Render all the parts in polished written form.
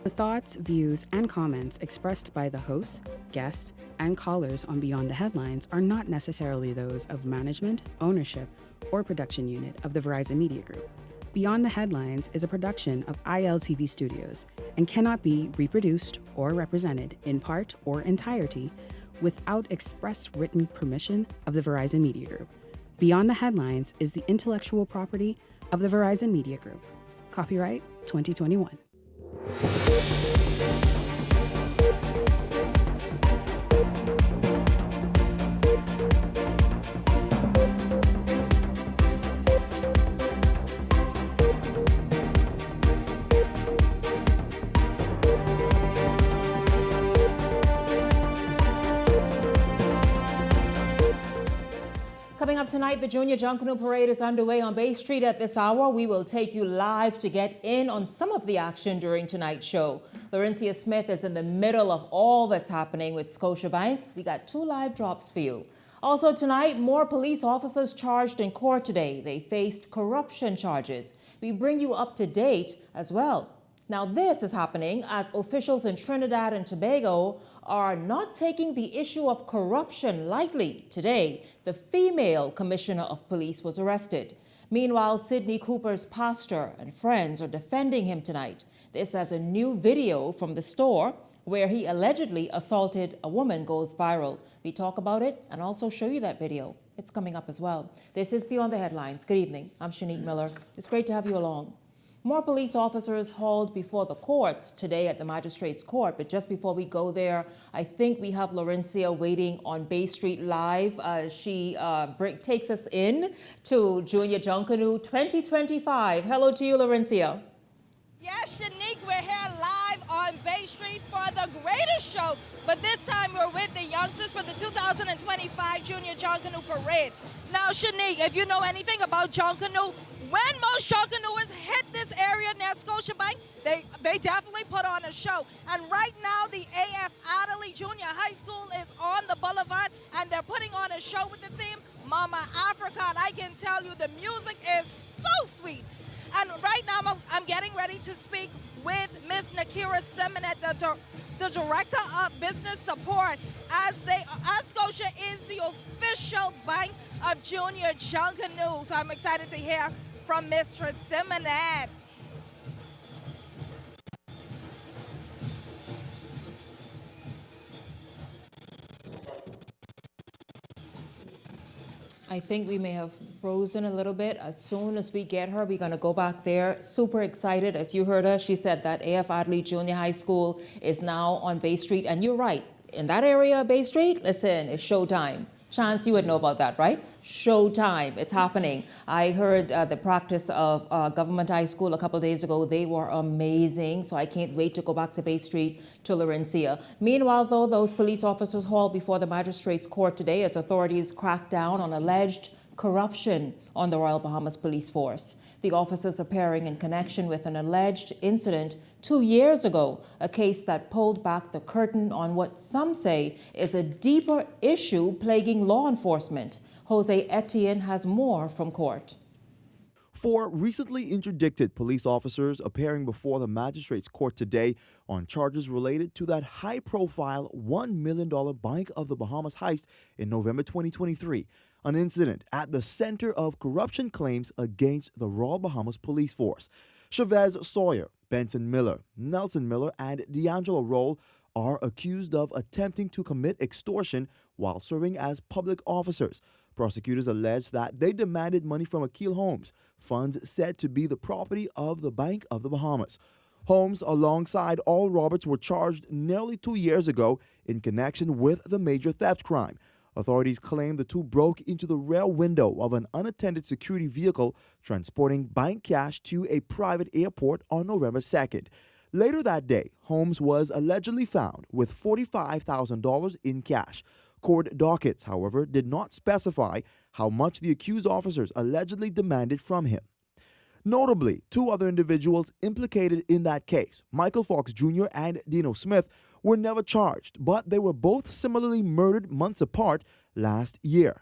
The thoughts, views, and comments expressed by the hosts, guests, and callers on Beyond the Headlines are not necessarily those of management, ownership, or production unit of the Verizon Media Group. Beyond the Headlines is a production of ILTV Studios and cannot be reproduced or represented in part or entirety without express written permission of the Verizon Media Group. Beyond the Headlines is the intellectual property of the Verizon Media Group. Copyright 2021. Coming up tonight, the Junior Junkanoo Parade is underway on Bay Street at this hour. We will take you live to get in on some of the action during tonight's show. Laurencia Smith is in the middle of all that's happening with Scotiabank. We got 2 live drops for you. Also tonight, more police officers charged in court today. They faced corruption charges. We bring you up to date as well. Now, this is happening as officials in Trinidad and Tobago are not taking the issue of corruption lightly. Today, the female commissioner of police was arrested. Meanwhile, Sidney Cooper's pastor and friends are defending him tonight. This as a new video from the store where he allegedly assaulted a woman goes viral. We talk about it and also show you that video. It's coming up as well. This is Beyond the Headlines. Good evening. I'm Shanique Miller. It's great to have you along. More police officers hauled before the courts today at the Magistrates Court. But just before we go there, I think we have Laurencia waiting on Bay Street Live. She takes us in to Junior Junkanoo 2025. Hello to you, Laurencia. Yes, Shanique, we're here live on Bay Street for the greatest show. But this time we're with the youngsters for the 2025 Junior Junkanoo Parade. Now, Shanique, if you know anything about Junkanoo, when most Junkanooers hit this area near Scotiabank, they definitely put on a show. And right now, the A.F. Adderley Junior High School is on the boulevard, and they're putting on a show with the theme, Mama Africa. And I can tell you the music is so sweet. And right now, I'm getting ready to speak with Miss Nakira Simonet, the Director of Business Support, as Scotia is the official bank of Junior Junkanoo. So I'm excited to hear from Mistress Simonet. I think we may have frozen a little bit. As soon as we get her, we're going to go back there. Super excited. As you heard her, she said that A.F. Adderley Junior High School is now on Bay Street. And you're right. In that area of Bay Street, listen, it's showtime. Chance, you would know about that, right? Showtime. It's happening. I heard the practice of Government High School a couple of days ago. They were amazing. So I can't wait to go back to Bay Street to Laurencia. Meanwhile, though, those police officers hauled before the Magistrates Court today as authorities cracked down on alleged corruption on the Royal Bahamas Police Force. The officers appearing in connection with an alleged incident 2 years ago, a case that pulled back the curtain on what some say is a deeper issue plaguing law enforcement. Jose Etienne has more from court. 4 recently interdicted police officers appearing before the Magistrates Court today on charges related to that high-profile $1 million Bank of the Bahamas heist in November 2023, an incident at the center of corruption claims against the Royal Bahamas Police Force. Chavez Sawyer, Benson Miller, Nelson Miller, and D'Angelo Roll are accused of attempting to commit extortion while serving as public officers. Prosecutors allege that they demanded money from Akil Holmes, funds said to be the property of the Bank of the Bahamas. Holmes, alongside Al Roberts, were charged nearly 2 years ago in connection with the major theft crime. Authorities claim the two broke into the rear window of an unattended security vehicle transporting bank cash to a private airport on November 2nd. Later that day, Holmes was allegedly found with $45,000 in cash. Court dockets, however, did not specify how much the accused officers allegedly demanded from him. Notably, 2 other individuals implicated in that case, Michael Fox Jr. and Dino Smith, were never charged, but they were both similarly murdered months apart last year.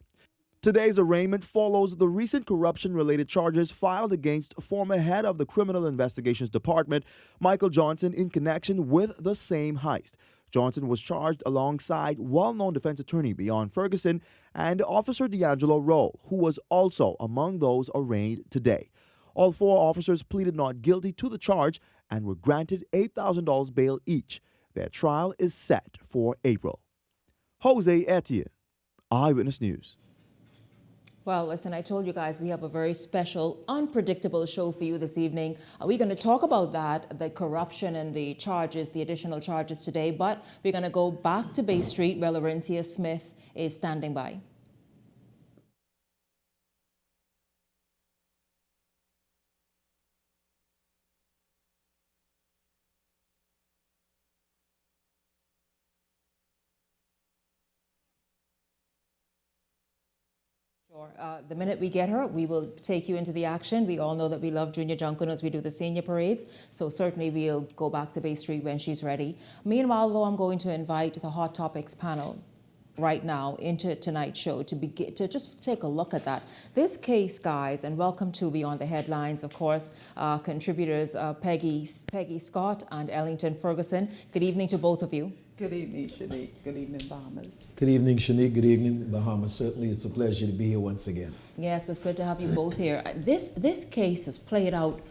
Today's arraignment follows the recent corruption-related charges filed against former head of the Criminal Investigations Department, Michael Johnson, in connection with the same heist. Johnson was charged alongside well-known defense attorney Beyond Ferguson and Officer D'Angelo Roll, who was also among those arraigned today. All four officers pleaded not guilty to the charge and were granted $8,000 bail each. Their trial is set for April. Jose Etienne, Eyewitness News. Well, listen, I told you guys we have a very special, unpredictable show for you this evening. We're going to talk about that, the corruption and the charges, the additional charges today, but we're going to go back to Bay Street where Laurencia Smith is standing by. The minute we get her, we will take you into the action. We all know that we love Junior Junkanoo as we do the senior parades, so certainly we'll go back to Bay Street when she's ready. Meanwhile, though, I'm going to invite the Hot Topics panel right now into tonight's show to just take a look at that. This case, guys, and welcome to Beyond the Headlines, of course, contributors Peggy Scott and Ellington Ferguson. Good evening to both of you. Good evening, Shanique. Good evening, Bahamas. Good evening, Shanique. Good evening, Bahamas. Certainly, it's a pleasure to be here once again. Yes, it's good to have you both here. This case has played out.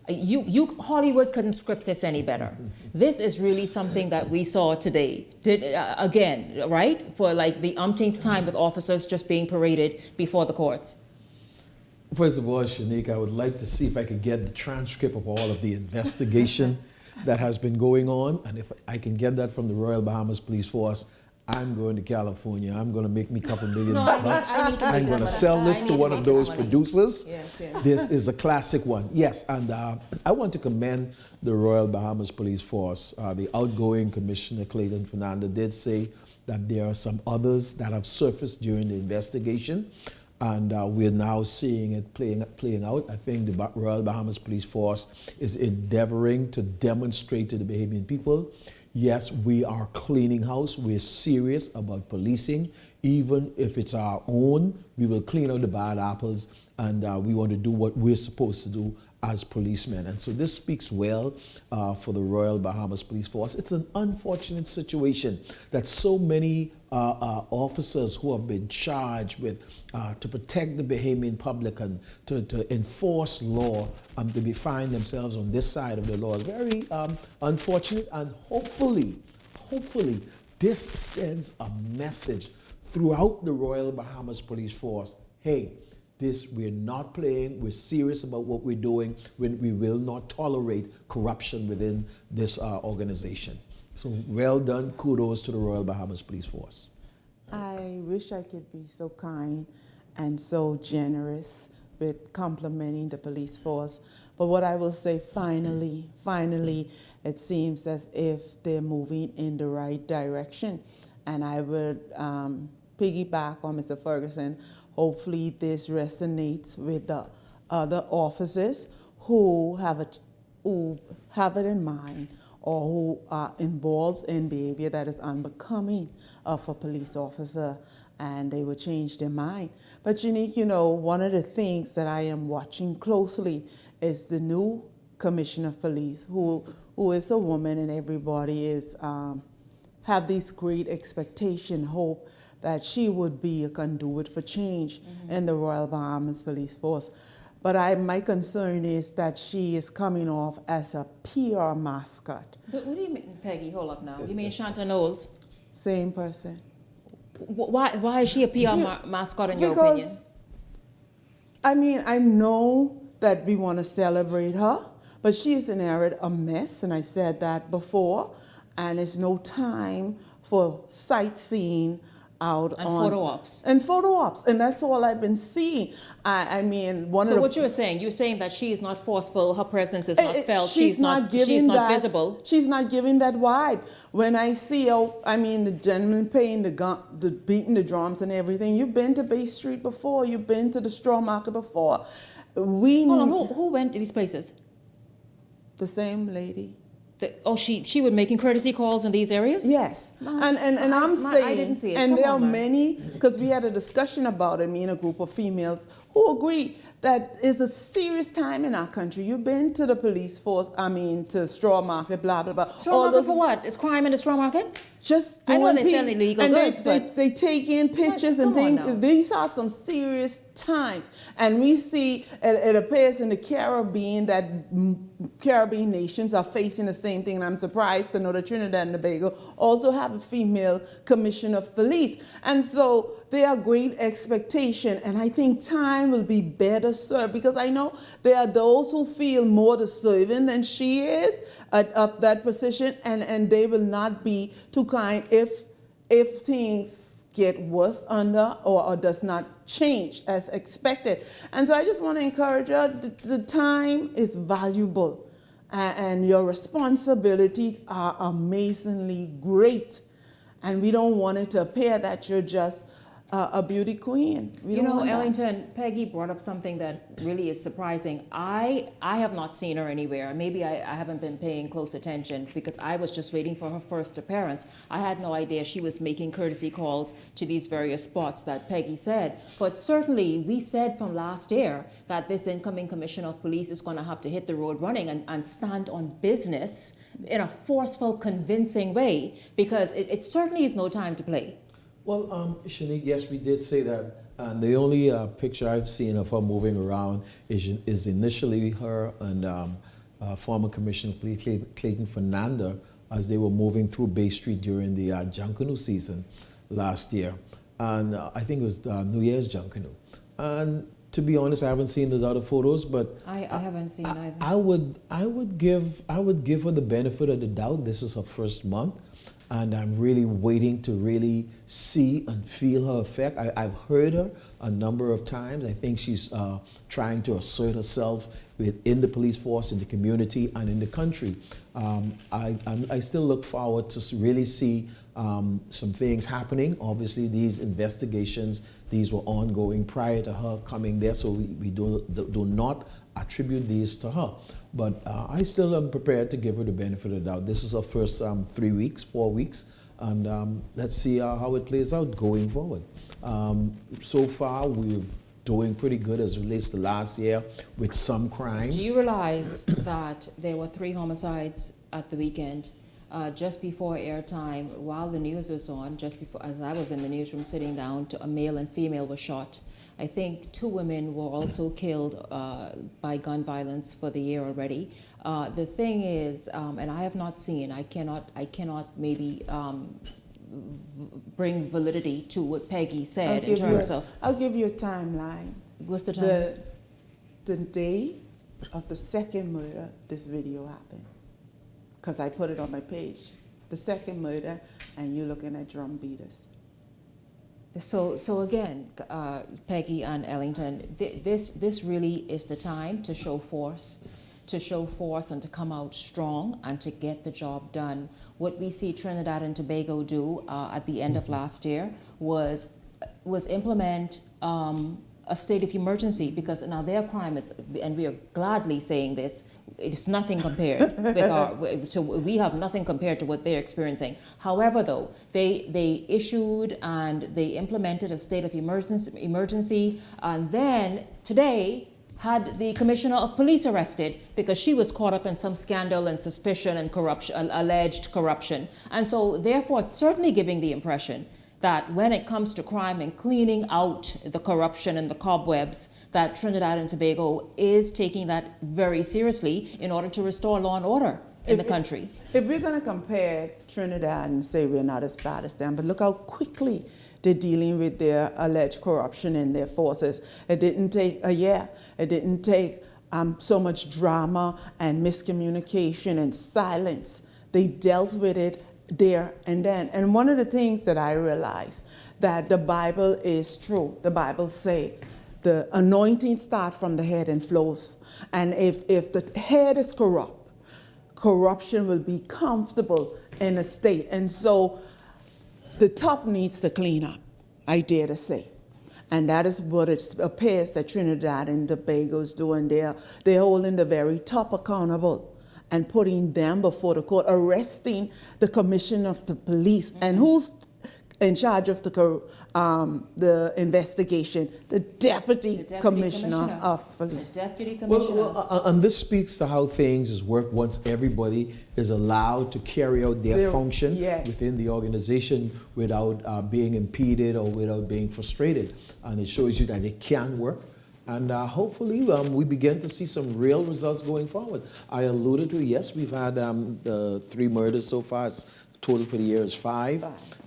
You Hollywood couldn't script this any better. This is really something that we saw today. Again, right? For like the umpteenth time with officers just being paraded before the courts. First of all, Shanique, I would like to see if I could get the transcript of all of the investigation that has been going on, and if I can get that from the Royal Bahamas Police Force, I'm going to California. I'm going to make me a couple $1 million bucks. I'm going to sell this to one of those producers. Yes. This is a classic one. Yes, and I want to commend the Royal Bahamas Police Force. The outgoing Commissioner Clayton Fernandez did say that there are some others that have surfaced during the investigation, and we're now seeing it playing out. I think the Royal Bahamas Police Force is endeavoring to demonstrate to the Bahamian people, yes, we are cleaning house. We're serious about policing. Even if it's our own, we will clean out the bad apples, and we want to do what we're supposed to do as policemen. And so this speaks well for the Royal Bahamas Police Force. It's an unfortunate situation that so many officers who have been charged with to protect the Bahamian public and to enforce law to find themselves on this side of the law is very unfortunate, and hopefully this sends a message throughout the Royal Bahamas Police Force. Hey, we're not playing, we're serious about what we're doing, we will not tolerate corruption within this organization. So well done, kudos to the Royal Bahamas Police Force. I wish I could be so kind and so generous with complimenting the police force. But what I will say, finally, it seems as if they're moving in the right direction. And I would piggyback on Mr. Ferguson. Hopefully this resonates with the other officers who have it in mind or who are involved in behavior that is unbecoming of a police officer, and they will change their mind. But Unique, one of the things that I am watching closely is the new Commissioner of Police, who is a woman, and everybody is have this great expectation, hope that she would be a conduit for change in the Royal Bahamas Police Force. But my concern is that she is coming off as a PR mascot. But what do you mean, Peggy? Hold up now. You mean Shanta Knowles? Same person. Why is she a PR mascot in your opinion? I mean, I know that we want to celebrate her, but she has inherited a mess, and I said that before, and it's no time for sightseeing out and on photo ops. And photo ops, and that's all I've been seeing. I mean, So what you're saying that she is not forceful, her presence is not felt, she's not visible. She's not giving that vibe. When I see the gentleman playing the beating the drums and everything. You've been to Bay Street before. You've been to the straw market before. Who went to these places? The same lady. She would making courtesy calls in these areas? Yes, and I'm saying, I didn't see it. and Come there on, are man. many, because we had a discussion about it, me and a group of females who agree that it's a serious time in our country. You've been to the police force, to straw market, blah, blah, blah. Straw market for what? Is crime in the straw market? Just I know doing they sell illegal and goods, they take in pictures and Come on things. now. These are some serious times, and we see it appears in the Caribbean that Caribbean nations are facing the same thing. And I'm surprised to know that Trinidad and Tobago also have a female commissioner of police, and so there are great expectations. And I think time will be better served, because I know there are those who feel more deserving than she is of that position, and they will not be too kind if things get worse or does not change as expected. And so I just want to encourage her, the time is valuable, and your responsibilities are amazingly great, and we don't want it to appear that you're just a beauty queen. You know, Ellington, Peggy brought up something that really is surprising. I have not seen her anywhere. Maybe I haven't been paying close attention because I was just waiting for her first appearance. I had no idea she was making courtesy calls to these various spots that Peggy said. But certainly we said from last year that this incoming commissioner of police is going to have to hit the road running and stand on business in a forceful, convincing way, because it certainly is no time to play. Well, Shanique, yes, we did say that. And the only picture I've seen of her moving around is initially her and former Commissioner of Police Clayton Fernanda as they were moving through Bay Street during the Junkanoo season last year. And I think it was New Year's Junkanoo. And to be honest, I haven't seen those other photos, but I haven't seen either. I would give her the benefit of the doubt. This is her first month. And I'm really waiting to really see and feel her effect. I've heard her a number of times. I think she's trying to assert herself within the police force, in the community, and in the country. I still look forward to really see some things happening. Obviously, these investigations, these were ongoing prior to her coming there, so we do not attribute these to her. But I still am prepared to give her the benefit of the doubt. This is her first 3 weeks, 4 weeks, and let's see how it plays out going forward. So far, we're doing pretty good as it relates to last year with some crimes. Do you realize that there were 3 homicides at the weekend? Just before airtime, while the news was on, just before, as I was in the newsroom sitting down, a male and female were shot. I think 2 women were also killed by gun violence for the year already. The thing is, and I have not seen, I cannot maybe bring validity to what Peggy said in terms of. I'll give you a timeline. What's the time? The day of the second murder, this video happened. Because I put it on my page. The second murder, and you're looking at drum beaters. So again, Peggy and Ellington, this really is the time to show force and to come out strong and to get the job done. What we see Trinidad and Tobago do at the end of last year was implement a state of emergency, because now their crime is, and we are gladly saying this, it's nothing compared we have nothing compared to what they're experiencing. However, though, they issued and they implemented a state of emergency, and then today had the commissioner of police arrested because she was caught up in some scandal and suspicion and corruption, alleged corruption. And so therefore it's certainly giving the impression that when it comes to crime and cleaning out the corruption and the cobwebs, that Trinidad and Tobago is taking that very seriously in order to restore law and order in the country. If we're going to compare Trinidad and say we're not as bad as them, but look how quickly they're dealing with their alleged corruption in their forces. It didn't take a year. It didn't take so much drama and miscommunication and silence. They dealt with it there and then. And one of the things that I realized, that the Bible is true. The Bible say the anointing starts from the head and flows. And if the head is corrupt, corruption will be comfortable in a state. And so the top needs to clean up, I dare to say. And that is what it appears that Trinidad and Tobago is doing. They're holding the very top accountable. and putting them before the court, arresting the commissioner of the police. And who's in charge of the investigation? The deputy commissioner of police. The deputy commissioner. And this speaks to how things is worked once everybody is allowed to carry out their function within the organization without being impeded or without being frustrated. And it shows you that it can work. And hopefully we begin to see some real results going forward. I alluded to, yes, we've had 3 murders so far. It's total for the year is 5.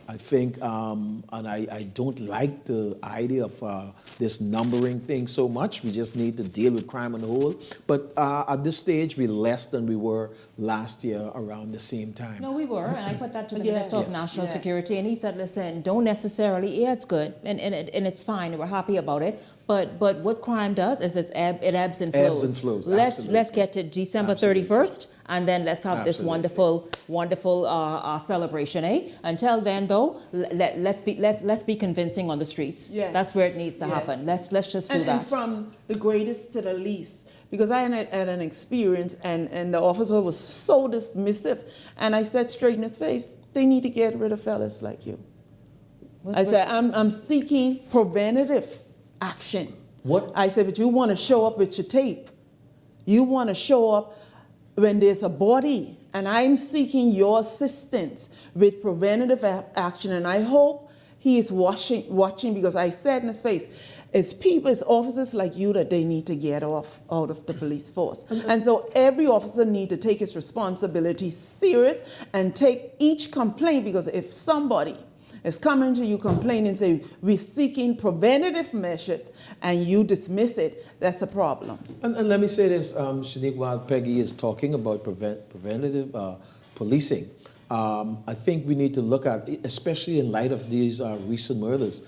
I think, and I don't like the idea of this numbering thing so much. We just need to deal with crime on the whole. But at this stage, we're less than we were last year around the same time. No, we were, and I put that to the Minister of National Security, and he said, listen, don't necessarily, it's good, and it's fine, and we're happy about it, but what crime does is it ebbs and flows. Ebbs and flows, Let's get to December 31st, and then let's have this wonderful celebration, eh? Until then, though, let's be convincing on the streets. Yes. That's where it needs to happen. Let's just do that. And from the greatest to the least, because I had an experience, and the officer was so dismissive, and I said straight in his face, they need to get rid of fellas like you. I said, I'm seeking preventative action. What? I said, but you want to show up with your tape. You want to show up when there's a body, and I'm seeking your assistance with preventative action, and I hope he is watching, because I said in his face, it's officers like you that they need to get out of the police force. And so every officer need to take his responsibility serious and take each complaint, because if somebody is coming to you complaining and say, we're seeking preventative measures, and you dismiss it, that's a problem. And let me say this, Shanique, while Peggy is talking about preventative policing, I think we need to look at, especially in light of these recent murders,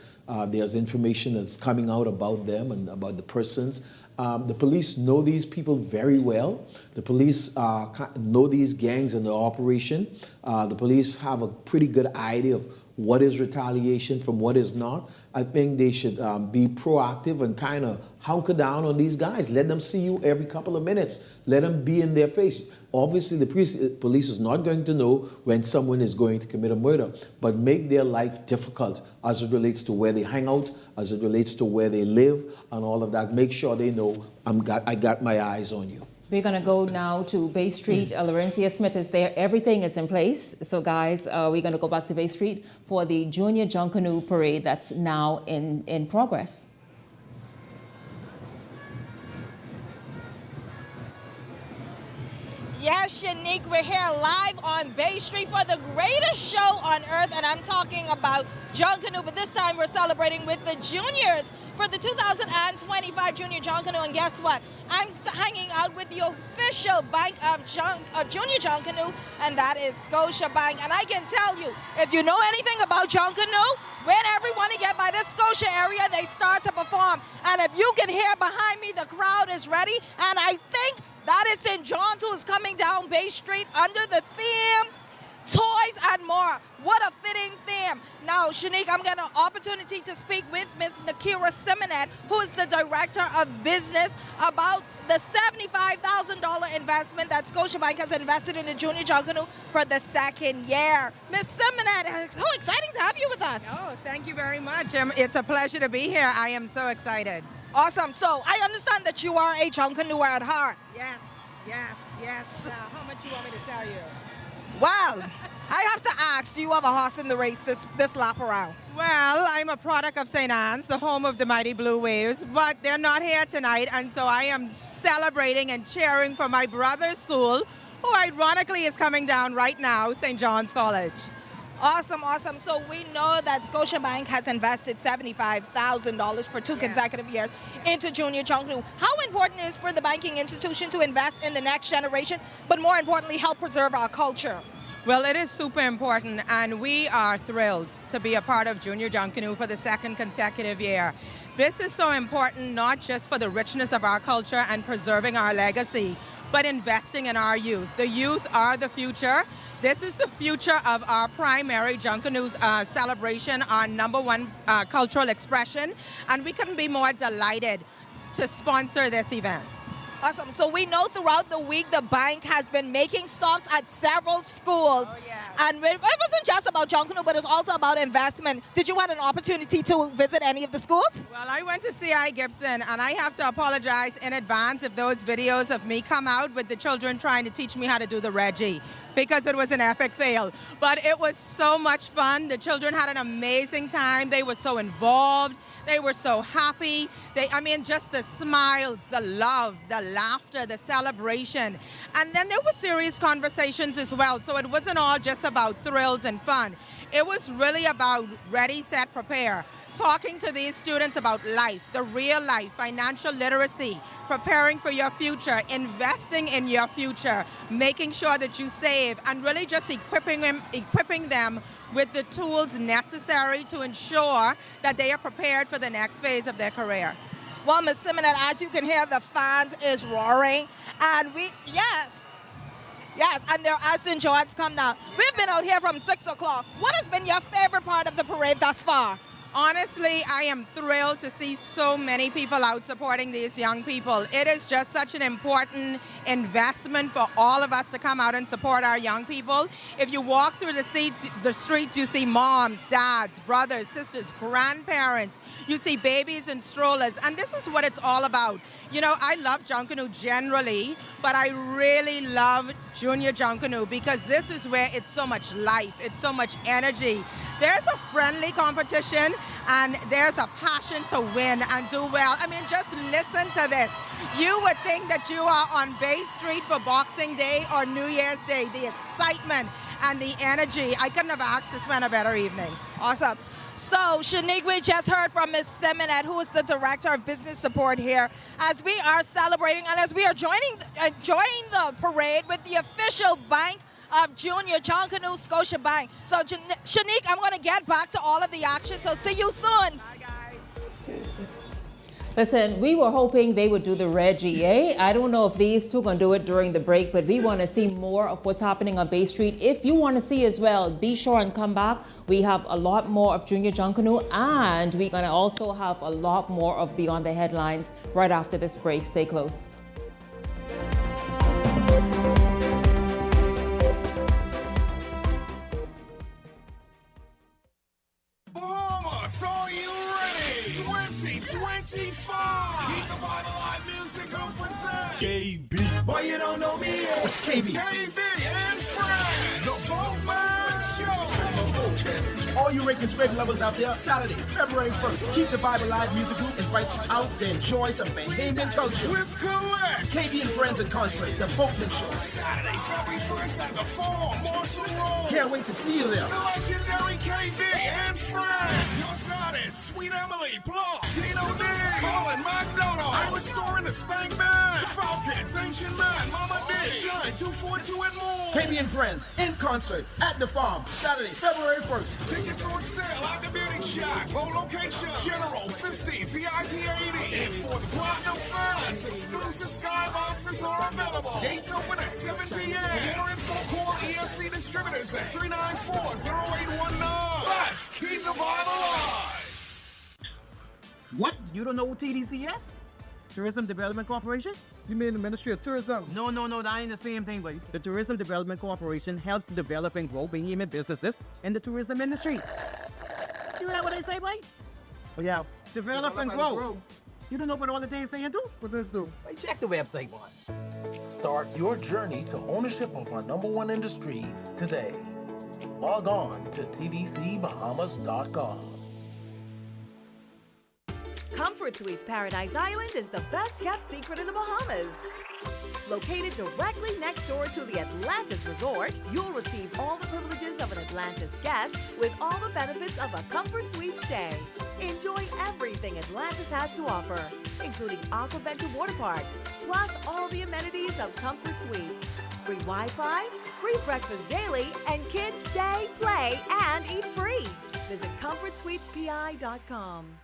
there's information that's coming out about them and about the persons. The police know these people very well. The police know these gangs and the operation. The police have a pretty good idea of what is retaliation from what is not. I think they should be proactive and kind of hunker down on these guys. Let them see you every couple of minutes. Let them be in their face. Obviously, the police is not going to know when someone is going to commit a murder, but make their life difficult as it relates to where they hang out, as it relates to where they live, and all of that. Make sure they know I got my eyes on you. We're going to go now to Bay Street. Laurencia Smith is there. Everything is in place. So, guys, we're going to go back to Bay Street for the Junior Junkanoo Parade that's now in progress. Yes, Shanique, we're here live on Bay Street for the greatest show on earth, and I'm talking about Junkanoo, but this time we're celebrating with the juniors for the 2025 Junior Junkanoo, and guess what? I'm hanging out with the official bank of Junior Junkanoo, and that is Scotiabank, and I can tell you, if you know anything about Junkanoo, whenever you want to get by the Scotia area, they start to perform, and if you can hear behind me, the crowd is ready, and I think that is St. John's, who is coming down Bay Street under the theme, Toys and More. What a fitting theme. Now, Shanique, I'm getting an opportunity to speak with Ms. Nakira Simonet, who is the Director of Business, about the $75,000 investment that Scotiabank has invested in the Junior Junkanoo for the 2nd year. Ms. Simonet, it's so exciting to have you with us. Oh, thank you very much. It's a pleasure to be here. I am so excited. Awesome. So I understand that you are a Junkanoo at heart. Yes. Now, how much you want me to tell you? Well, I have to ask, do you have a horse in the race this lap around? Well, I'm a product of St. Anne's, the home of the mighty Blue Waves, but they're not here tonight, and so I am celebrating and cheering for my brother's school, who ironically is coming down right now, St. John's College. Awesome. So we know that Scotiabank has invested $75,000 for 2 consecutive years into Junior Junkanoo. How important it is for the banking institution to invest in the next generation, but more importantly, help preserve our culture? Well, it is super important, and we are thrilled to be a part of Junior Junkanoo for the 2nd consecutive year. This is so important, not just for the richness of our culture and preserving our legacy, but investing in our youth. The youth are the future. This is the future of our primary Junkanoo's celebration, our #1 cultural expression, and we couldn't be more delighted to sponsor this event. Awesome. So we know throughout the week the bank has been making stops at several schools. Oh, yeah. And it wasn't just about Junkanoo, but it's also about investment. Did you have an opportunity to visit any of the schools? Well, I went to C.I. Gibson, and I have to apologize in advance if those videos of me come out with the children trying to teach me how to do the Reggie, because it was an epic fail. But it was so much fun. The children had an amazing time. They were so involved. They were so happy. Just the smiles, the love, the laughter, the celebration. And then there were serious conversations as well. So it wasn't all just about thrills and fun. It was really about ready, set, prepare. Talking to these students about life, the real life, financial literacy, preparing for your future, investing in your future, making sure that you save, and really just equipping them with the tools necessary to ensure that they are prepared for the next phase of their career. Well, Ms. Simonette, as you can hear, the fans is roaring. And yes, and their Aston Jorts come now. We've been out here from 6 o'clock. What has been your favorite part of the parade thus far? Honestly, I am thrilled to see so many people out supporting these young people. It is just such an important investment for all of us to come out and support our young people. If you walk through the streets, you see moms, dads, brothers, sisters, grandparents. You see babies in strollers, and this is what it's all about. You know, I love Junkanoo generally, but I really love Junior Junkanoo because this is where it's so much life, it's so much energy. There's a friendly competition, and there's a passion to win and do well. I mean, just listen to this. You would think that you are on Bay Street for Boxing Day or New Year's Day. The excitement and the energy. I couldn't have asked to spend a better evening. Awesome. So, Shanique, we just heard from Ms. Simonette, who is the Director of Business Support here, as we are celebrating and as we are enjoying the parade with the official bank of Junior Junkanoo Scotia Bank. So, Shanique, I'm going to get back to all of the action, so see you soon. Bye, guys. Listen, we were hoping they would do the Reggie, eh? I don't know if these two are going to do it during the break, but we want to see more of what's happening on Bay Street. If you want to see as well, be sure and come back. We have a lot more of Junior Junkanoo, and we're going to also have a lot more of Beyond the Headlines right after this break. Stay close. Bahamas, are you ready? 2025. Keep the Bible Live Music Group present KB. Why you don't know me yet? It's KB. KB and Friends. The Boatman Show. All you Rick and Straight lovers out there, Saturday, February 1st, Keep the Bible Live Music Group invites you out to enjoy some Bahamian culture. With Colette. KB and Friends in concert, The Boatman Show. Saturday, February 1st at the Farm, Marshall Road. Can't wait to see you there. The legendary KB and Friends. Exotic, Sweet Emily, plus Gino D, Colin McDonald, Irish Store in the Spank Band, Falcons, Ancient Man, Mama D, Shine 242 and more. KB and Friends in concert at the Farm, Saturday, February 1st. Tickets on sale at the Beauty Shack. Low location, General 50, VIP 80. And for the Platinum fans, exclusive skyboxes are available. Gates open at 7 p.m. For more info, call ESC Distributors at 394-0819. Let's keep the Bible alive. What? You don't know what TDC is? Tourism Development Corporation? You mean the Ministry of Tourism? No, that ain't the same thing, buddy. The Tourism Development Corporation helps to develop and grow Bahamian businesses in the tourism industry. You hear what they say, buddy? Oh, yeah. Develop and grow. You don't know what all the things saying do? What does do? Hey, check the website, boy. Start your journey to ownership of our #1 industry today. Log on to tdcbahamas.com. Comfort Suites Paradise Island is the best-kept secret in the Bahamas. Located directly next door to the Atlantis Resort, you'll receive all the privileges of an Atlantis guest with all the benefits of a Comfort Suite stay. Enjoy everything Atlantis has to offer, including Aquaventure Water Park, plus all the amenities of Comfort Suites. Free Wi-Fi, free breakfast daily, and kids stay, play, and eat free. Visit ComfortSuitesPI.com.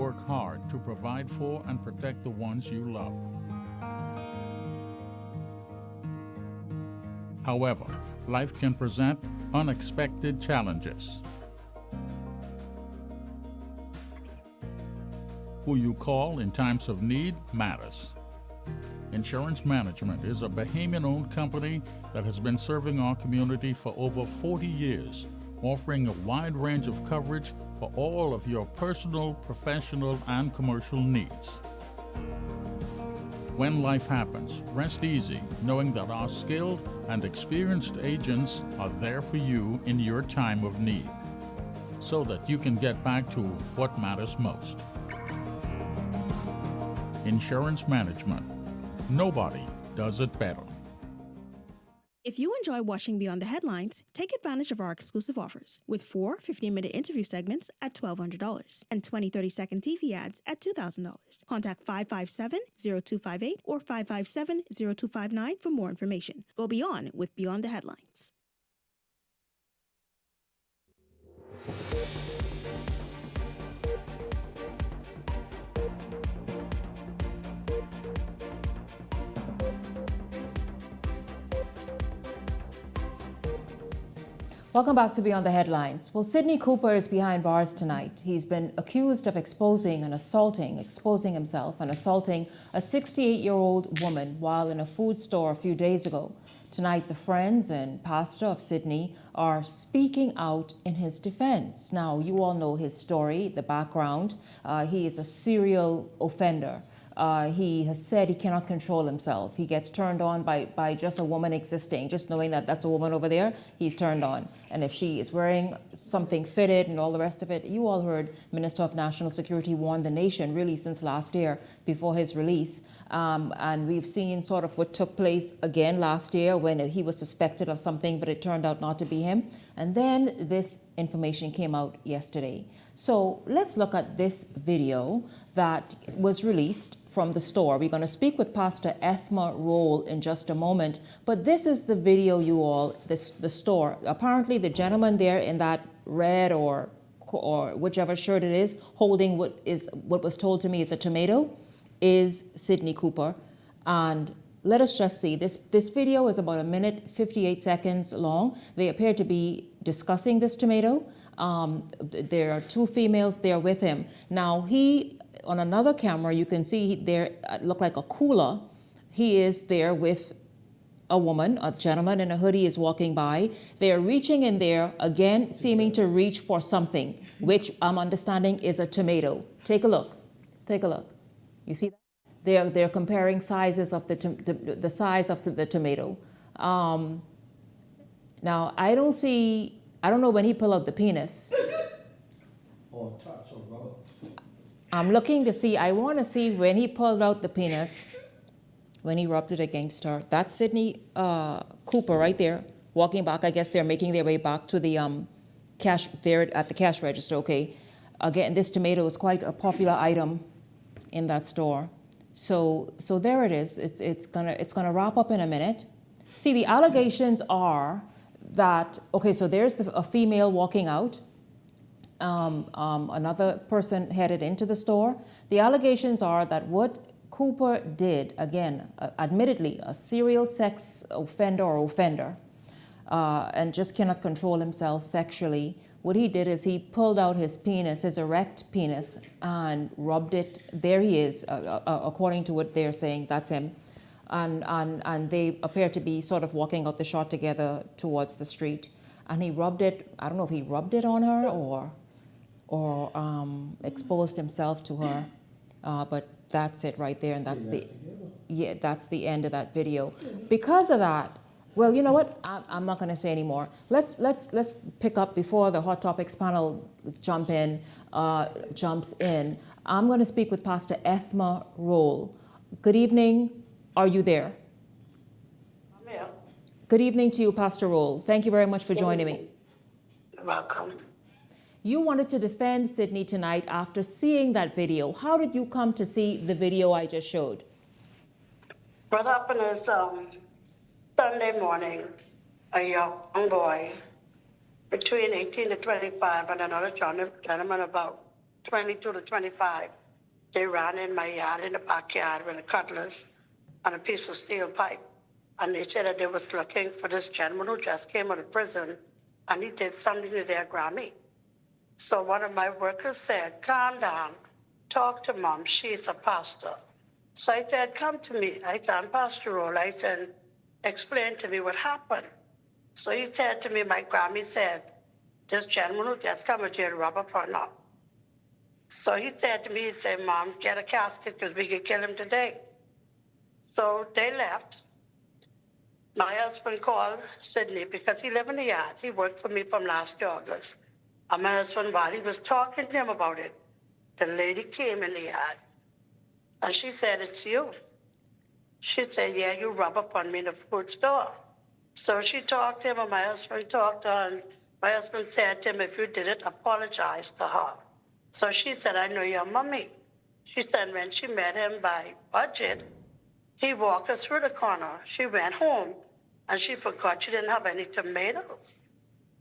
work hard to provide for and protect the ones you love. However, life can present unexpected challenges. Who you call in times of need matters. Insurance Management is a Bahamian-owned company that has been serving our community for over 40 years, offering a wide range of coverage for all of your personal, professional, and commercial needs. When life happens, rest easy knowing that our skilled and experienced agents are there for you in your time of need, so that you can get back to what matters most. Insurance Management. Nobody does it better. If you enjoy watching Beyond the Headlines, take advantage of our exclusive offers with 4 15-minute interview segments at $1,200 and 20 30-second TV ads at $2,000. Contact 557-0258 or 557-0259 for more information. Go beyond with Beyond the Headlines. Welcome back to Beyond the Headlines. Well, Sidney Cooper is behind bars tonight. He's been accused of exposing himself and assaulting a 68-year-old woman while in a food store a few days ago. Tonight, the friends and pastor of Sidney are speaking out in his defense. Now, you all know his story, the background. He is a serial offender. He has said he cannot control himself. He gets turned on by just a woman existing, just knowing that that's a woman over there, he's turned on. And if she is wearing something fitted and all the rest of it, you all heard Minister of National Security warn the nation really since last year before his release. And we've seen sort of what took place again last year when he was suspected of something, but it turned out not to be him. And then this information came out yesterday. So let's look at this video that was released from the store. We're going to speak with Pastor Ethma Roll in just a moment, but this is the video, you all, the store. Apparently the gentleman there in that red or whichever shirt it is, holding what was told to me is a tomato, is Sidney Cooper. And let us just see, this video is about 1:58 long. They appear to be discussing this tomato. There are 2 females there with him. Now on another camera, you can see there look like a cooler. He is there with a woman, a gentleman in a hoodie is walking by. They are reaching in there, again, seeming to reach for something, which I'm understanding is a tomato. Take a look. Take a look. You see that? They're comparing sizes of the size of the tomato. Now, I don't know when he pulled out the penis. Or touch or rubber. I'm looking to see, I want to see when he pulled out the penis, when he rubbed it against her. That's Sidney Cooper right there, walking back. I guess they're making their way back to the cash, there at the cash register, okay. Again, this tomato is quite a popular item in that store. So there it is. It's gonna wrap up in a minute. See, the allegations are that, okay, so there's a female walking out. Another person headed into the store. The allegations are that what Cooper did, again, admittedly, a serial sex offender, and just cannot control himself sexually. What he did is he pulled out his penis, his erect penis, and rubbed it. There he is, according to what they're saying, that's him. And they appear to be sort of walking out the shot together towards the street. And he rubbed it, I don't know if he rubbed it on her or exposed himself to her, but that's it right there, and that's that's the end of that video. Because of that, well, you know what? I'm not going to say anymore. Let's pick up before the Hot Topics panel jumps in. I'm going to speak with Pastor Ethma Roll. Good evening. Are you there? I'm here. Good evening to you, Pastor Roll. Thank you very much for joining me. You're welcome. You wanted to defend Sidney tonight after seeing that video. How did you come to see the video I just showed? What happened is Sunday morning, a young boy between 18 to 25 and another gentleman about 22 to 25. They ran in my yard, in the backyard, with a cutlass and a piece of steel pipe. And they said that they was looking for this gentleman who just came out of prison, and he did something to their Grammy. So one of my workers said, calm down, talk to Mom, she's a pastor. So I said, come to me. I said, I'm pastoral. I said, explain to me what happened. So he said to me, my Grammy said, this gentleman who just come with you rubber for now. So he said to me, he said, Mom, get a casket because we can kill him today. So they left. My husband called Sydney because he lived in the yard. He worked for me from last August. And my husband, while he was talking to him about it, the lady came in the yard. And she said, it's you. She said, yeah, you rub up on me in the food store. So she talked to him, and my husband talked to her, and my husband said to him, if you did it, apologize to her. So she said, I know your mommy. She said when she met him by budget, he walked her through the corner. She went home, and she forgot she didn't have any tomatoes.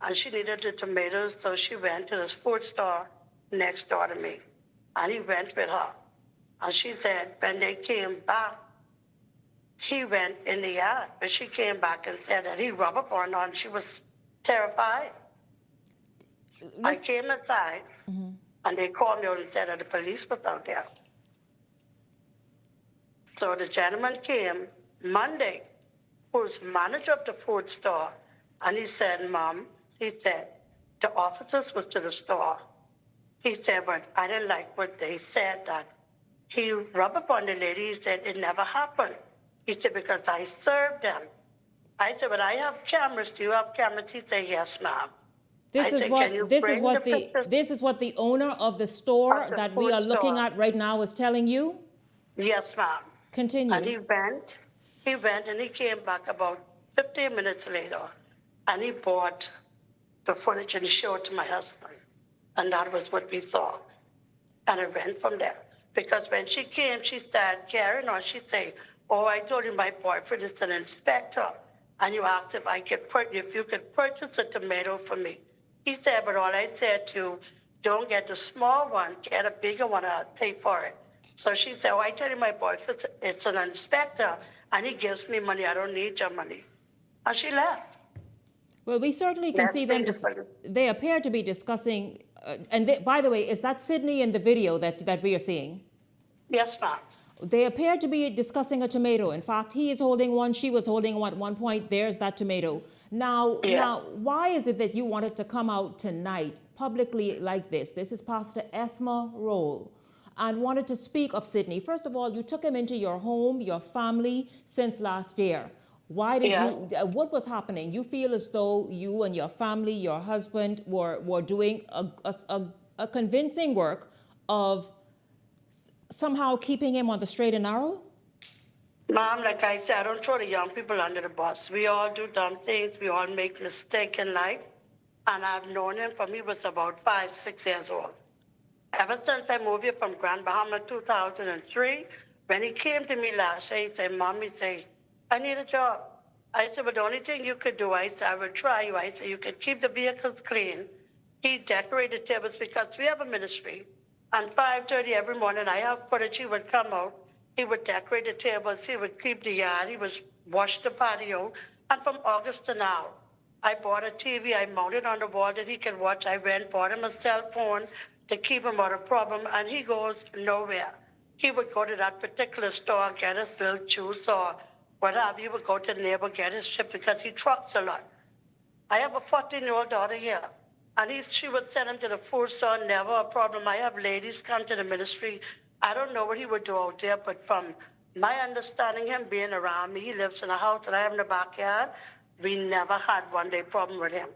And she needed the tomatoes, so she went to this food store next door to me. And he went with her. And she said when they came back, he went in the yard, but she came back and said that he rubbed up on her, and she was terrified. I came inside, and they called me out and said that the police was out there. So the gentleman came Monday, who's manager of the food store, and he said, Mom, he said, the officers was to the store. He said, but I didn't like what they said, that he rubbed up on the lady. He said, it never happened. He said, because I served them. I said, but I have cameras. Do you have cameras? He said, yes, ma'am. This is what the owner of the store that we are looking at right now is telling you? Yes, ma'am. Continue. And he went and he came back about 15 minutes later, and he bought the footage and he showed it to my husband. And that was what we saw. And it went from there. Because when she came, she started carrying on. She said, oh, I told you my boyfriend is an inspector. And you asked if you could purchase a tomato for me. He said, but all I said to you, don't get the small one, get a bigger one, I'll pay for it. So she said, oh, I tell you my boyfriend is an inspector, and he gives me money. I don't need your money. And she left. Well, we certainly can see them. They appear to be discussing, by the way, is that Sydney in the video that we are seeing? Yes, ma'am. They appear to be discussing a tomato. In fact, he is holding one, she was holding one at one point. There's that tomato. Now, why is it that you wanted to come out tonight publicly like this? This is Pastor Ethma Roll, and wanted to speak of Sydney. First of all, you took him into your home, your family, since last year. Why did you? What was happening? You feel as though you and your family, your husband, were doing a convincing work of somehow keeping him on the straight and narrow? Mom, like I said, I don't throw the young people under the bus. We all do dumb things. We all make mistakes in life. And I've known him from he was about 5, 6 years old. Ever since I moved here from Grand Bahama 2003, when he came to me last year, he said, Mom, he said, I need a job. I said, but the only thing you could do, I said, I will try you. I said, you could keep the vehicles clean. He decorated tables because we have a ministry. And 5:30 every morning, I have footage. He would come out. He would decorate the tables. He would keep the yard. He would wash the patio. And from August to now, I bought a TV. I mounted on the wall that he could watch. I went, bought him a cell phone to keep him out of problem. And he goes nowhere. He would go to that particular store, get his little juice or whatever. He would go to the neighbor, get his chip because he trucks a lot. I have a 14-year-old daughter here. And she would send him to the food store, never a problem. I have ladies come to the ministry. I don't know what he would do out there, but from my understanding, him being around me, he lives in a house that I have in the backyard. We never had one-day problem with him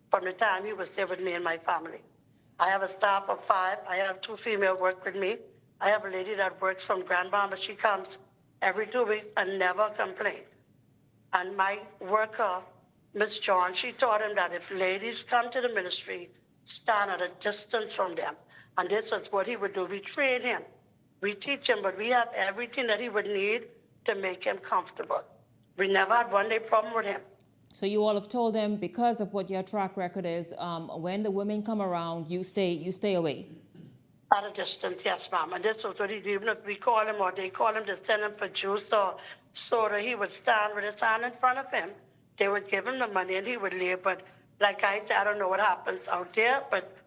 from the time he was there with me and my family. I have a staff of 5. I have 2 females work with me. I have a lady that works from Grand Bahama. She comes every 2 weeks and never complains. And my worker, Miss John, she taught him that if ladies come to the ministry, stand at a distance from them. And this is what he would do. We train him. We teach him, but we have everything that he would need to make him comfortable. We never had one-day problem with him. So you all have told him, because of what your track record is, when the women come around, you stay away. At a distance, yes, ma'am. And this was what he did. Even if we call him or they call him to send him for juice or soda, he would stand with his hand in front of him. They would give him the money and he would leave. But like I said, I don't know what happens out there. But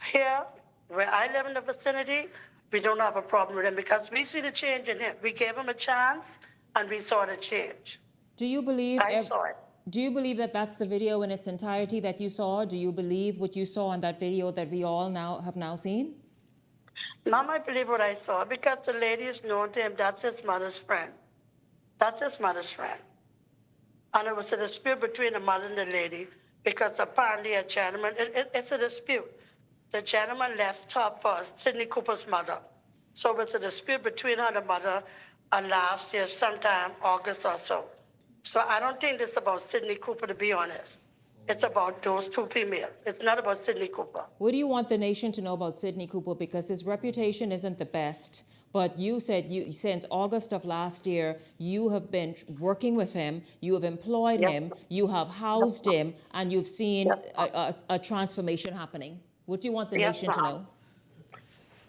here, where I live in the vicinity, we don't have a problem with him because we see the change in him. We gave him a chance and we saw the change. Do you believe? I saw it. Do you believe that that's the video in its entirety that you saw? Do you believe what you saw in that video that we all have now seen? Mom, I believe what I saw because the lady is known to him. That's his mother's friend. That's his mother's friend. And it was a dispute between the mother and the lady because apparently a gentleman, it's a dispute. The gentleman left her for Sidney Cooper's mother. So it was a dispute between her and the mother last year, sometime August or so. So I don't think this is about Sidney Cooper, to be honest. It's about those two females. It's not about Sidney Cooper. What do you want the nation to know about Sidney Cooper? Because his reputation isn't the best. But you said since August of last year, you have been working with him, you have employed him, you have housed him, and you've seen a transformation happening. What do you want the nation to know?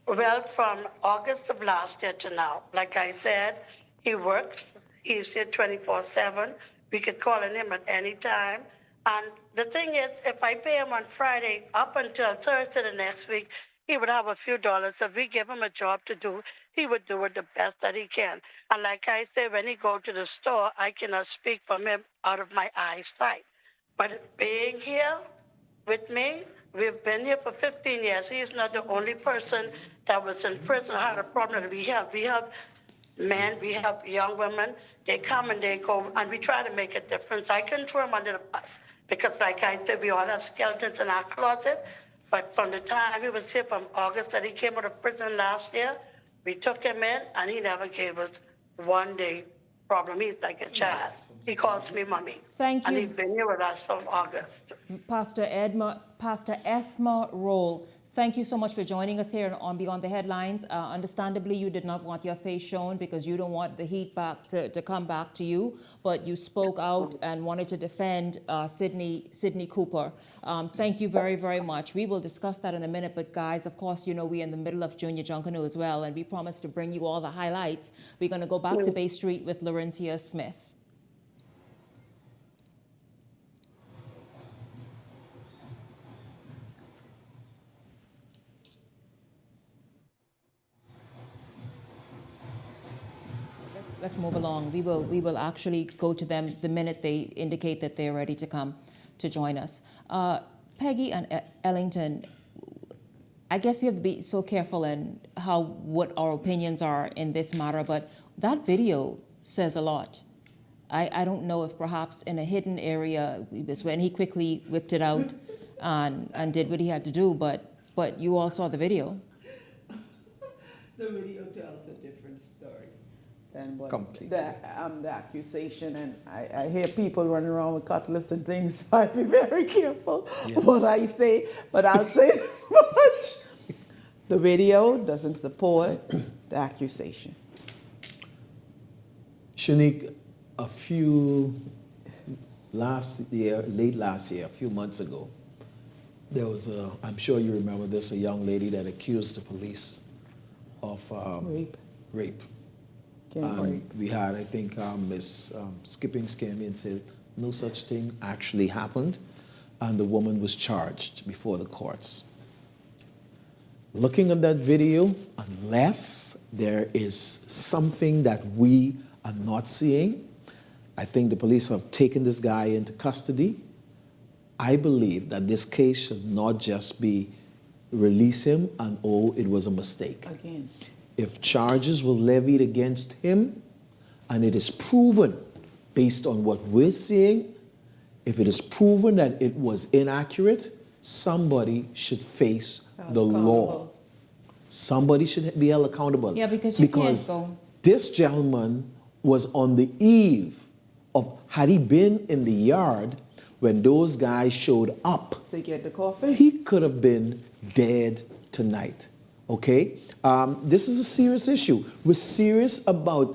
Well, from August of last year to now, like I said, he works. He's here 24/7. We could call on him at any time. And the thing is, if I pay him on Friday up until Thursday the next week, he would have a few dollars. If we give him a job to do, he would do it the best that he can. And like I said, when he go to the store, I cannot speak from him out of my eyesight. But being here with me, we've been here for 15 years. He's not the only person that was in prison or had a problem that we have. We have men, we have young women. They come and they go, and we try to make a difference. I couldn't throw him under the bus because, like I said, we all have skeletons in our closet. But from the time he was here, from August that he came out of prison last year, we took him in, and he never gave us one day problem. He's like a child. He calls me mommy. Thank you. And he's been here with us from August. Pastor Esma Roll, thank you so much for joining us here on Beyond the Headlines. Understandably, you did not want your face shown because you don't want the heat back to come back to you, but you spoke out and wanted to defend Sidney Cooper. Thank you very, very much. We will discuss that in a minute, but guys, of course, you know we're in the middle of Junior Junkanoo as well, and we promised to bring you all the highlights. We're going to go back to Bay Street with Laurencia Smith. Let's move along. We will actually go to them the minute they indicate that they're ready to come to join us. Peggy and Ellington, I guess we have to be so careful in what our opinions are in this matter, but that video says a lot. I don't know if perhaps in a hidden area, it was when he quickly whipped it out and did what he had to do, but you all saw the video. The video tells a different story than what the accusation, and I hear people running around with cutlass and things, so I'd be very careful what I say, but I'll say much. The video doesn't support the accusation. Shanique, late last year, a few months ago, there was I'm sure you remember this, a young lady that accused the police of rape. We had, I think, Miss Skipping Scammy and said no such thing actually happened, and the woman was charged before the courts. Looking at that video, unless there is something that we are not seeing, I think the police have taken this guy into custody. I believe that this case should not just be release him and it was a mistake. Again. If charges were levied against him and it is proven based on what we're seeing, if it is proven that it was inaccurate, somebody should face the law. Somebody should be held accountable. Yeah, because you can't go. This gentleman was on the eve of, had he been in the yard when those guys showed up, So you get the coffee? he could have been dead tonight. Okay? This is a serious issue. We're serious about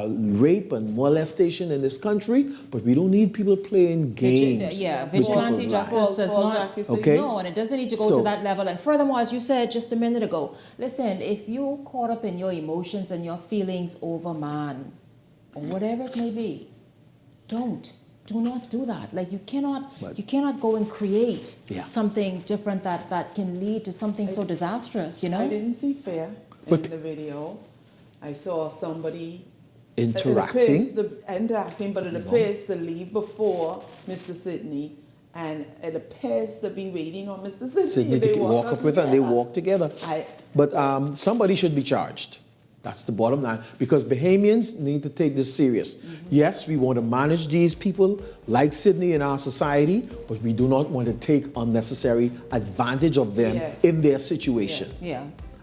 rape and molestation in this country, but we don't need people playing games. Vigilante justice does not. Okay? No, and it doesn't need to go to that level. And furthermore, as you said just a minute ago, listen, if you're caught up in your emotions and your feelings over man, or whatever it may be, do not do that. Like you cannot go and create something different that can lead to something so disastrous, you know? I didn't see fear in the video. I saw somebody interacting, but it appears to leave before Mr. Sidney, and it appears to be waiting on Mr. Sidney. They walk up with her and they walk together. But somebody should be charged. That's the bottom line, because Bahamians need to take this serious. Yes, we want to manage these people like Sydney in our society, but we do not want to take unnecessary advantage of them in their situation.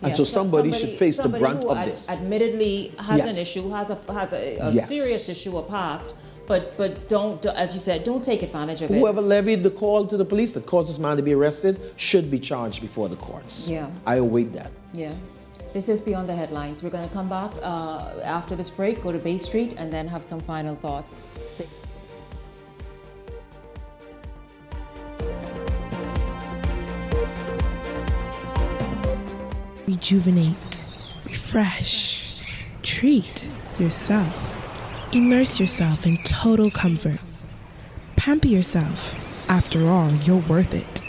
And so somebody should face the brunt of this. Admittedly has an issue, has a serious issue, a past, but don't, as you said, don't take advantage of it. Whoever levied the call to the police that caused this man to be arrested should be charged before the courts. I await that. This is Beyond the Headlines. We're going to come back after this break, go to Bay Street, and then have some final thoughts. Stay with us. Rejuvenate, refresh, treat yourself. Immerse yourself in total comfort. Pamper yourself. After all, you're worth it.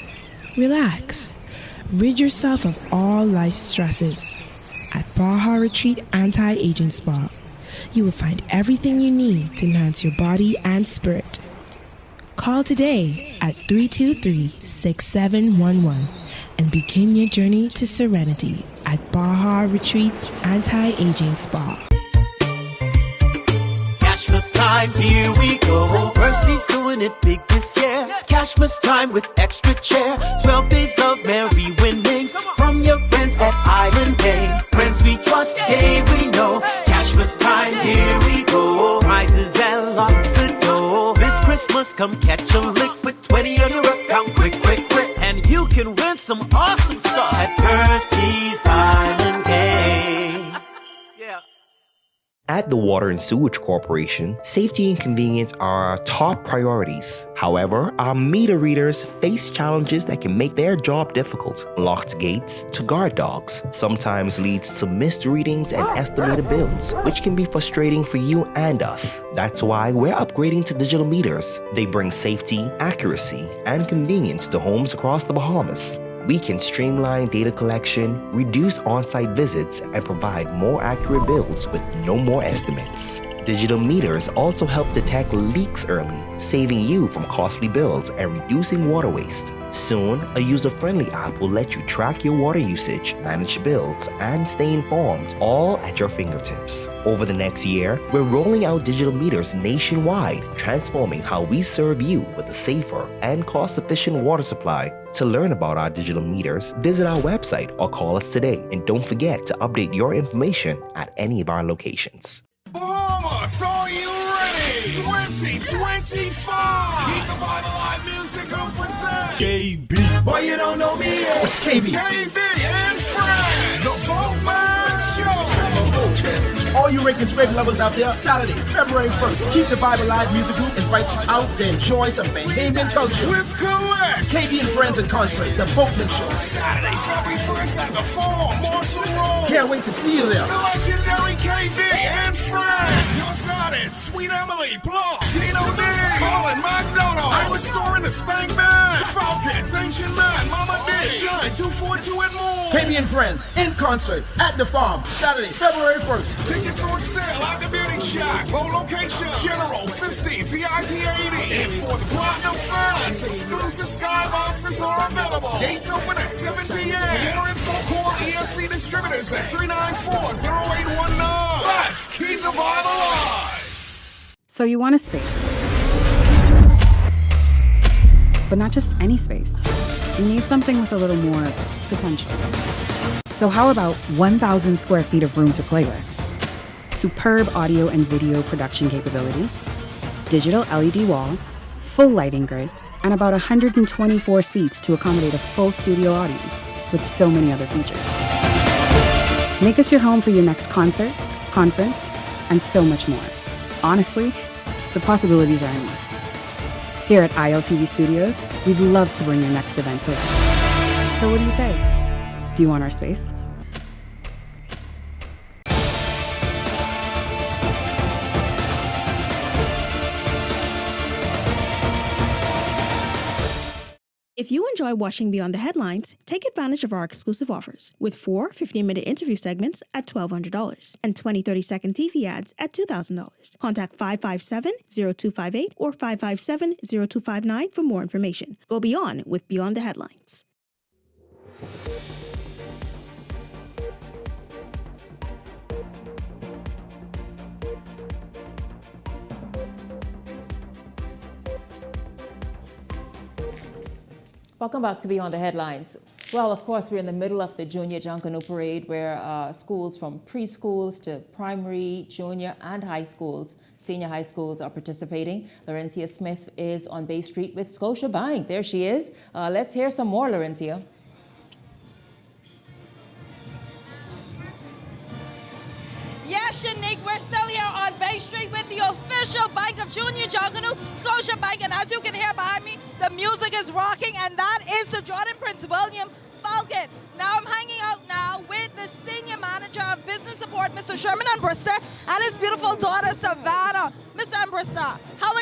Relax. Rid yourself of all life's stresses. At Baja Retreat Anti-Aging Spa, you will find everything you need to enhance your body and spirit. Call today at 323-6711 and begin your journey to serenity at Baja Retreat Anti-Aging Spa. Cashmas time, here we go. Mercy's doing it big this year. Cashmas time with extra chair. 12 days of merry winnings from your friends at Island Bay. Friends we trust, hey we know. Cashmas time, here we go. Prizes and lots of dough. This Christmas, come catch a lick with 20 on your account. Quick, quick, quick. And you can win some awesome stuff at Percy's Island Bay. At the Water and Sewage Corporation, safety and convenience are our top priorities. However, our meter readers face challenges that can make their job difficult. Locked gates to guard dogs sometimes leads to missed readings and estimated bills, which can be frustrating for you and us. That's why we're upgrading to digital meters. They bring safety, accuracy, and convenience to homes across the Bahamas. We can streamline data collection, reduce on-site visits, and provide more accurate bills with no more estimates. Digital meters also help detect leaks early, saving you from costly bills and reducing water waste. Soon, a user-friendly app will let you track your water usage, manage bills, and stay informed, all at your fingertips. Over the next year, we're rolling out digital meters nationwide, transforming how we serve you with a safer and cost-efficient water supply. To learn about our digital meters, visit our website or call us today. And don't forget to update your information at any of our locations. Bahamas, are you ready? 2025. Keep the Bible Live Music Group present KB. Boy, you don't know me yet. What's KB? KB and Friends, the Boatman Show. All you rake and scrape lovers out there, Saturday, February 1st, Keep the Bible Live Music Group invites you out to enjoy some Bahamian culture. With Collect. KB and Friends in concert, the Boatman Show. Saturday, February 1st at the Farm, Marshall Road. Can't wait to see you there. The legendary KB and Friends. John Sodden, Sweet Emily, Block, Tino D, Colin McDonald, Irish Store in the Spank Man, The Falcons, Ancient Man, Mama D, Shine 242 and more. KB and Friends in concert at the Farm, Saturday, February 1st. Tickets on sale at the Beauty Shack. Low location, General 50, VIP 80. And for the Platinum fans, exclusive skyboxes are available. Gates open at 7 p.m. For more info, call ESC Distributors at 394-0819. Let's keep the vibe alive. So you want a space. But not just any space. You need something with a little more potential. So how about 1,000 square feet of room to play with? Superb audio and video production capability, digital LED wall, full lighting grid, and about 124 seats to accommodate a full studio audience, with so many other features. Make us your home for your next concert, conference, and so much more. Honestly, the possibilities are endless. Here at ILTV Studios, we'd love to bring your next event to life. So what do you say? Do you want our space? If you enjoy watching Beyond the Headlines, take advantage of our exclusive offers with 4 15-minute interview segments at $1,200 and 20 30-second TV ads at $2,000. Contact 557-0258 or 557-0259 for more information. Go beyond with Beyond the Headlines. Welcome back to Beyond the Headlines. Well, of course, we're in the middle of the Junior Junkanoo Parade where schools from preschools to primary, junior, and high schools, senior high schools are participating. Laurencia Smith is on Bay Street with Scotiabank. There she is. Let's hear some more, Laurencia. Yes, Shanique, we're still here on Bay Street with the official bank of Junior Junkanoo, Scotiabank, and as you can hear behind me, the music is rocking, and that is the Jordan Prince William Falcon. Now I'm hanging out now with the Senior Manager of Business Support, Mr. Sherman Ambrister, and his beautiful daughter, Savannah. Mr. Ambrister, how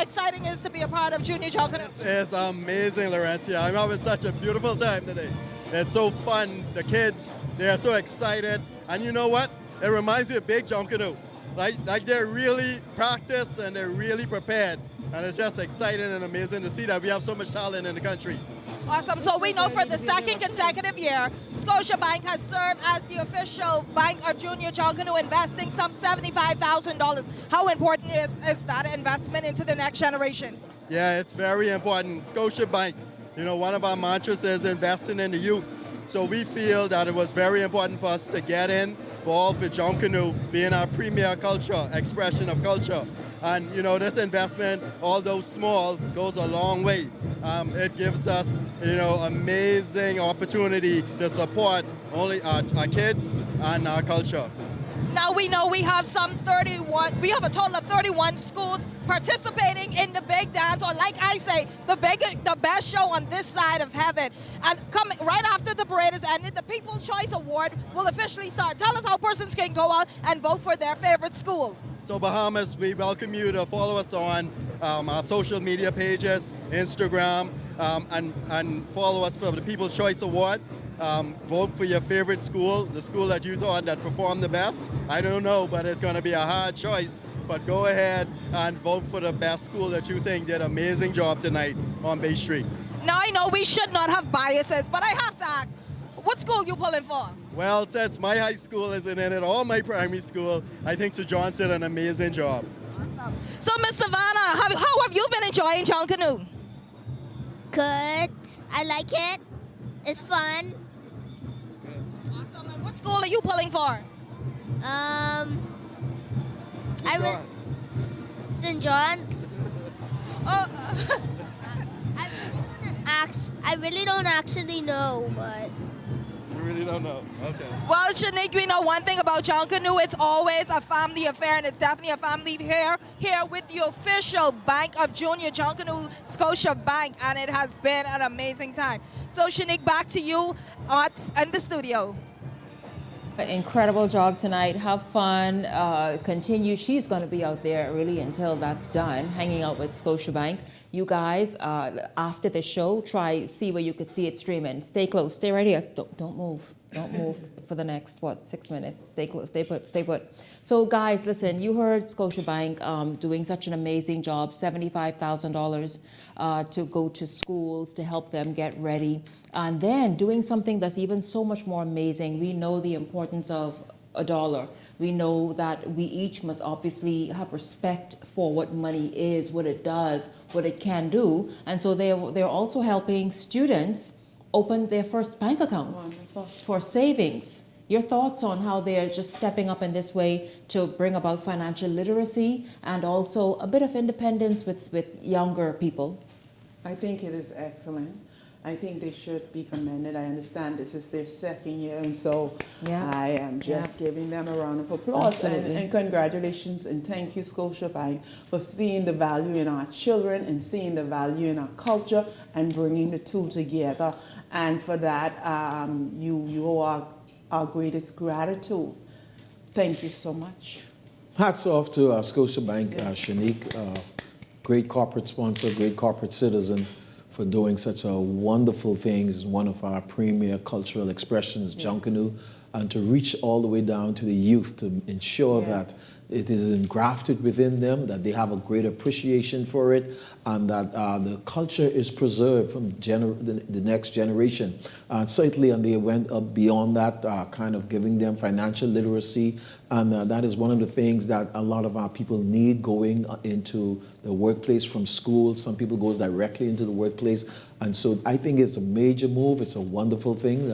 exciting is to be a part of Junior Junkanoo? It's amazing, Laurencia. I'm having such a beautiful time today. It's so fun. The kids, they are so excited, and you know what? It reminds me of Big Junkanoo. Like they're really practiced and they're really prepared. And it's just exciting and amazing to see that we have so much talent in the country. Awesome. So we know for the second consecutive year, Scotiabank has served as the official bank of Junior Junkanoo, investing some $75,000. How important is that investment into the next generation? Yeah, it's very important. Scotiabank, you know, one of our mantras is investing in the youth. So we feel that it was very important for us to get involved with Junkanoo being our premier culture, expression of culture. And you know, this investment, although small, goes a long way. It gives us, you know, amazing opportunity to support only our kids and our culture. Now we know we have we have a total of 31 schools participating in the big dance, or like I say, the best show on this side of heaven. And coming right after the parade is ended, the People's Choice Award will officially start. Tell us how persons can go out and vote for their favorite school. So Bahamas, we welcome you to follow us on our social media pages, Instagram, and follow us for the People's Choice Award. Vote for your favorite school, the school that you thought that performed the best. I don't know, but it's going to be a hard choice. But go ahead and vote for the best school that you think did an amazing job tonight on Bay Street. Now I know we should not have biases, but I have to ask, what school you pulling for? Well, since my high school isn't in it, or my primary school, I think Sir John did an amazing job. Awesome. So, Miss Savannah, how have you been enjoying Junkanoo? Good. I like it. It's fun. Awesome. And what school are you pulling for? St. John's. I really don't actually know, but. You really don't know? Okay. Well, Shanique, we know one thing about Junkanoo, it's always a family affair, and it's definitely a family affair here with the official bank of Junior Junkanoo, Scotiabank, and it has been an amazing time. So, Shanique, back to you in the studio. Incredible job tonight. Have fun. Continue. She's going to be out there really until that's done, hanging out with Scotiabank. You guys, after the show, see where you could see it streaming. Stay close. Stay right here. Don't move. Don't move for the next, 6 minutes. Stay close. Stay put. Stay put. So, guys, listen, you heard Scotiabank doing such an amazing job, $75,000 to go to schools to help them get ready. And then doing something that's even so much more amazing. We know the importance of a dollar. We know that we each must obviously have respect for what money is, what it does, what it can do. And so they're also helping students open their first bank accounts for savings. Your thoughts on how they're just stepping up in this way to bring about financial literacy and also a bit of independence with younger people? I think it is excellent. I think they should be commended. I understand this is their second year, and so I am just giving them a round of applause and congratulations and thank you, Scotiabank, for seeing the value in our children and seeing the value in our culture and bringing the two together. And for that, you are our greatest gratitude. Thank you so much. Hats off to Scotiabank, Shanique, great corporate sponsor, great corporate citizen, for doing such a wonderful thing. It's one of our premier cultural expressions, Junkanoo, and to reach all the way down to the youth to ensure that it is engrafted within them, that they have a great appreciation for it, and that the culture is preserved from the next generation. Certainly, and they went up beyond that, kind of giving them financial literacy, and that is one of the things that a lot of our people need going into the workplace from school. Some people goes directly into the workplace, and so I think it's a major move. It's a wonderful thing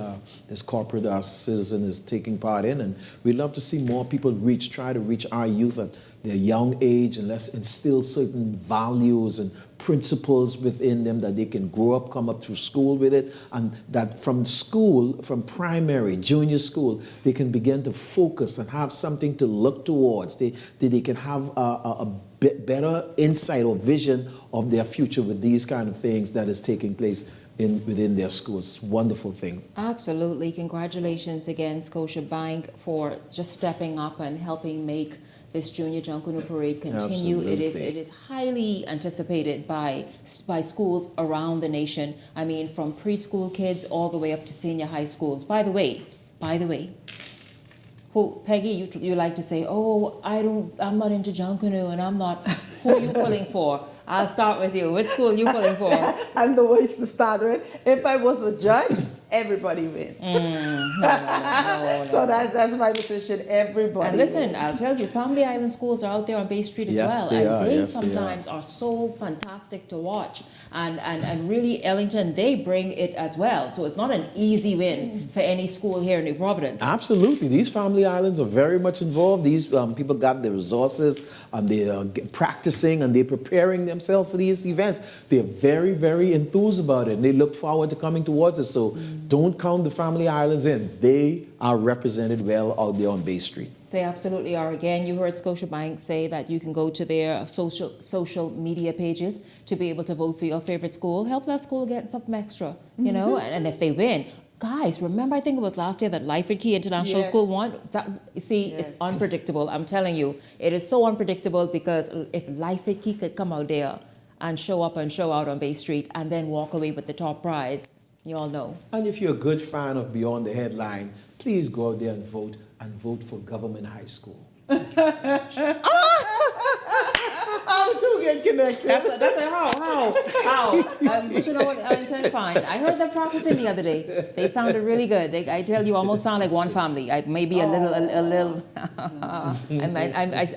this corporate citizen is taking part in, and we'd love to see more people try to reach our youth at their young age, and let's instill certain values and principles within them that they can grow up, come up through school with it, and that from school, from primary, junior school, they can begin to focus and have something to look towards. They can have a better insight or vision of their future with these kind of things that is taking place within their schools. Wonderful thing. Absolutely. Congratulations again, Scotiabank, for just stepping up and helping make this Junior Junkanoo Parade continue. It is highly anticipated by schools around the nation. I mean, from preschool kids all the way up to senior high schools. By the way, Peggy, you like to say, oh, I'm not into Junkanoo, and I'm not. Who are you pulling for? I'll start with you. Which school are you pulling for? I'm the voice to start with. If I was a judge, everybody wins. No. So that's my position. Everybody. And listen, wins. I'll tell you, Family Island schools are out there on Bay Street as well, and they sometimes are so fantastic to watch. And really, Ellington, they bring it as well. So it's not an easy win for any school here in New Providence. Absolutely. These family islands are very much involved. These people got the resources, and they're practicing, and they're preparing themselves for these events. They're very, very enthused about it, and they look forward to coming towards it. So don't count the family islands in. They are represented well out there on Bay Street. They absolutely are. Again, you heard Scotiabank say that you can go to their social media pages to be able to vote for your favorite school. Help that school get something extra, you know, and if they win. Guys, remember, I think it was last year that Life at Key International School won? It's unpredictable. I'm telling you, it is so unpredictable, because if Life at Key could come out there and show up and show out on Bay Street and then walk away with the top prize, you all know. And if you're a good fan of Beyond the Headline, please go out there and vote for Government High School. How to get connected? That's how. You know what? I'm trying to find. I heard them practicing the other day. They sounded really good. I tell you, almost sound like one family. Maybe a little.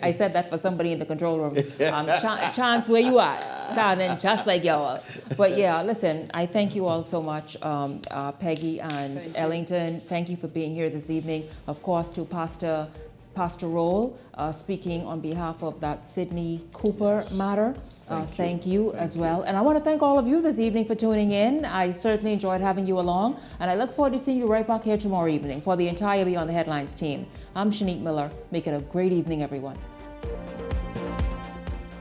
I said that for somebody in the control room. Chance, where you at? Sounding just like y'all. But yeah, listen. I thank you all so much, Peggy and Ellington. Thank you for being here this evening. Of course, to Pastor Roll, speaking on behalf of that Sydney Cooper matter. Thank you as well. And I want to thank all of you this evening for tuning in. I certainly enjoyed having you along, and I look forward to seeing you right back here tomorrow evening for the entire Beyond the Headlines team. I'm Shanique Miller. Make it a great evening, everyone.